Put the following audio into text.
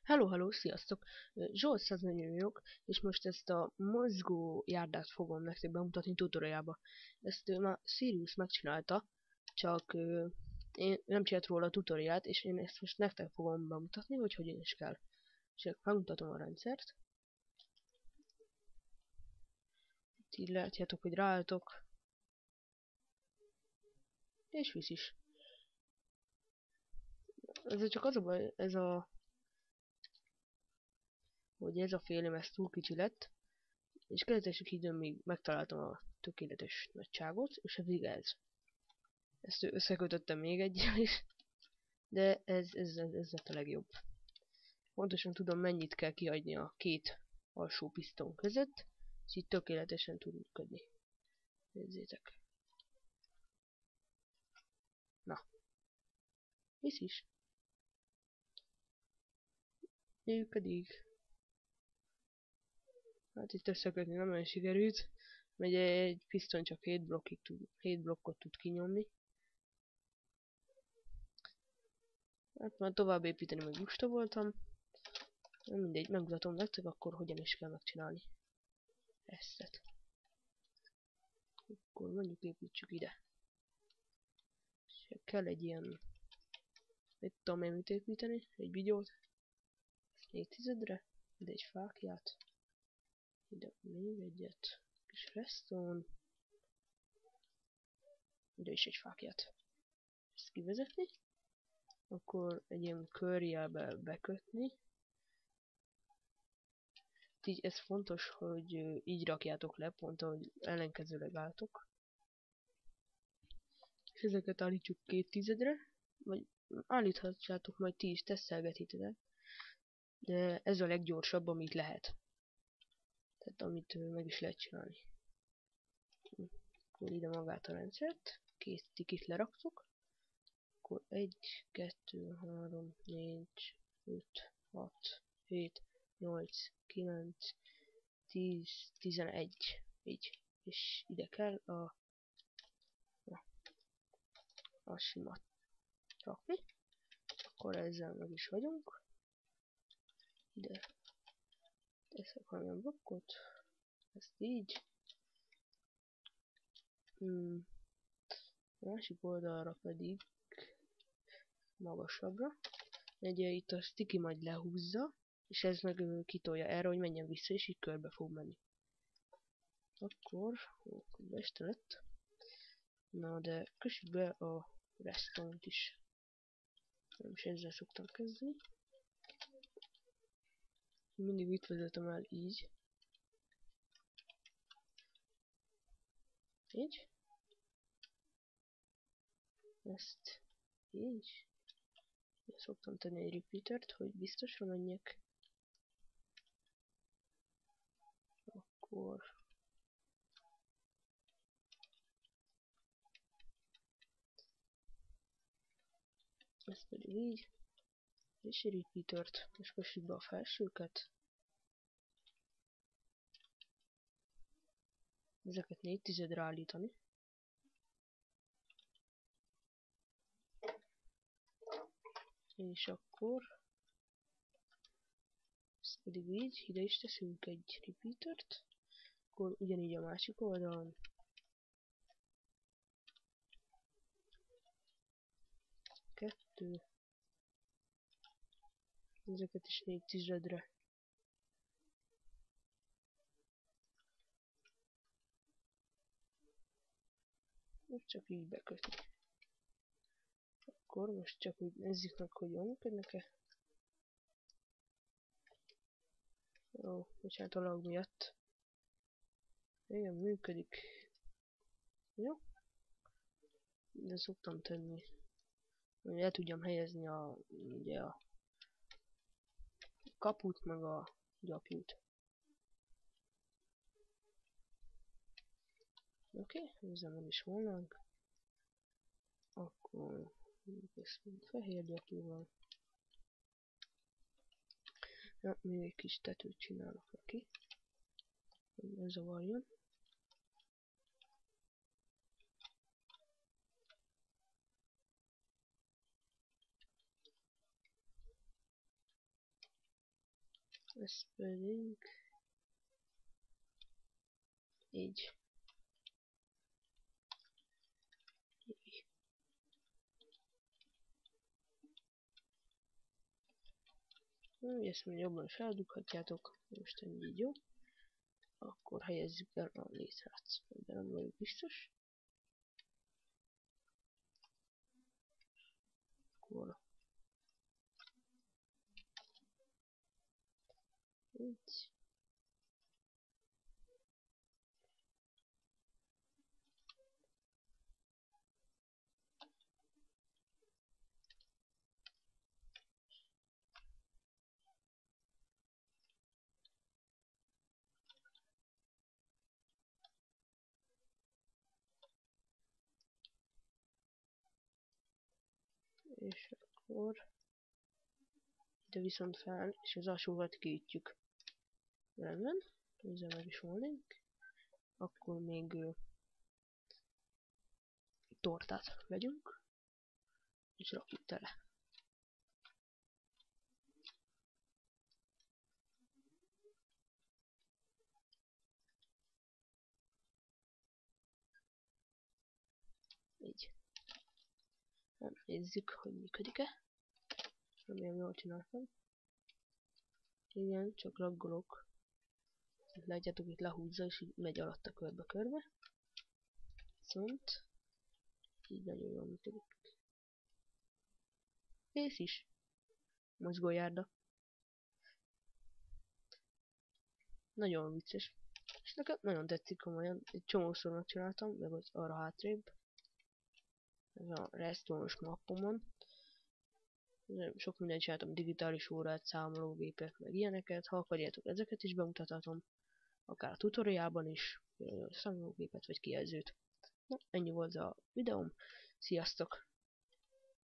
Hello, hello, sziasztok! Zsolt 140 vagyok, és most ezt a mozgó járdát fogom nektek bemutatni tutorialba. Ezt már Sirius megcsinálta, csak én nem csinált róla a tutoriát, és én ezt most nektek fogom bemutatni, hogy hogyan is kell. És megmutatom a rendszert. Itt így látjátok, hogy ráálltok, és visz is. Ez csak az a baj, hogy ez a félem, ez túl kicsi lett, és kezdési időn még megtaláltam a tökéletes nagyságot, és ez igaz. Ezt összekötöttem még egyel is, de ez lett a legjobb. Pontosan tudom, mennyit kell kiadni a két alsó piszton között, és így tökéletesen tud működni. Nézzétek. Na, visz is. Működik. Hát itt összekötni nem olyan sikerült, mert egy piszton csak 7 blokkot tud kinyomni. Hát már tovább építeni meg lusta voltam. Nem mindegy, megmutatom nektek akkor hogyan is kell megcsinálni ezt. Akkor mondjuk építsük ide. És kell egy ilyen, mit tudom én mit építeni, egy videót. 4/10-re, ide egy fákját. Ide még egyet, kis redstone. Ide is egy fákját. Ezt kivezetni. Akkor egy ilyen körjelbe bekötni. Így ez fontos, hogy így rakjátok le, pont ahogy ellenkezőleg álltok. És ezeket állítsuk 2/10-re, vagy állíthatjátok, majd ti is tesztelgetitek. De ez a leggyorsabb, amit lehet. Tehát amit meg is lehet csinálni. Akkor ide magát a rendszert, két tikit leraktuk. Akkor 1, 2, 3, 4, 5, 6, 7, 8, 9, 10, 11. Így. És ide kell a simat rakni. Akkor ezzel meg is vagyunk. Ide teszek valamilyen blokkot. Ezt így. A másik oldalra pedig magasabbra. Ugye itt a sticky majd lehúzza, és ez meg kitolja erre, hogy menjen vissza, és így körbe fog menni. Akkor este lett. Na de kössük be a redstone-t is. Nem is ezzel szoktam kezdeni. Mindig itt vezetem el így. Így. Ezt így. Én szoktam tenni egy repeatert, hogy biztosra menjek. Akkor ezt pedig így. És egy repeatert. És kössük be a felsőket. Ezeket 4/10-re állítani. És akkor ezt pedig így, ide is teszünk egy repeatert. Akkor ugyanígy a másik oldalon. Kettő. Ezeket is 4/10-re. Most csak így bekötni. Akkor most csak úgy nézzük meg, hogy jól működnek-e. Ó, bocsánat a lag miatt. Igen, működik. Jó. De szoktam tenni, hogy el tudjam helyezni ugye a kaput meg a gyapjút. Oké, ezzel meg is volnánk. Akkor ezt fehér gyapjúval. Ja, még egy kis tetőt csinálok neki, hogy ne zavarjon. Ez pedig így. Ezt még jobban is eldughatjátok. Most így jó. Akkor helyezzük el a létrát. De nem vagyok biztos. Akkor így. És akkor ide viszont fel, és az alsóvat kiütjük. Rendben, ezzel meg is volnénk. Akkor még tortát vegyünk, és rakjuk tele. Így. Nézzük, hogy működik-e. Remélem jól csináltam. Igen, csak raggolok. Látjátok, itt lehúzza, és így megy alatta körbe-körbe. Viszont így nagyon jól működik. Kész is. Mozgójárda. Nagyon vicces. És nekem nagyon tetszik komolyan. Egy csomószor megcsináltam, meg az arra hátrébb. Ez a Redstone-os mappomon. Sok mindent csináltam, digitális órát, számológépet, meg ilyeneket. Ha akarjátok, ezeket is bemutathatom. Akár a tutoriálban is, számológépet vagy kijelzőt. Na, ennyi volt a videóm. Sziasztok!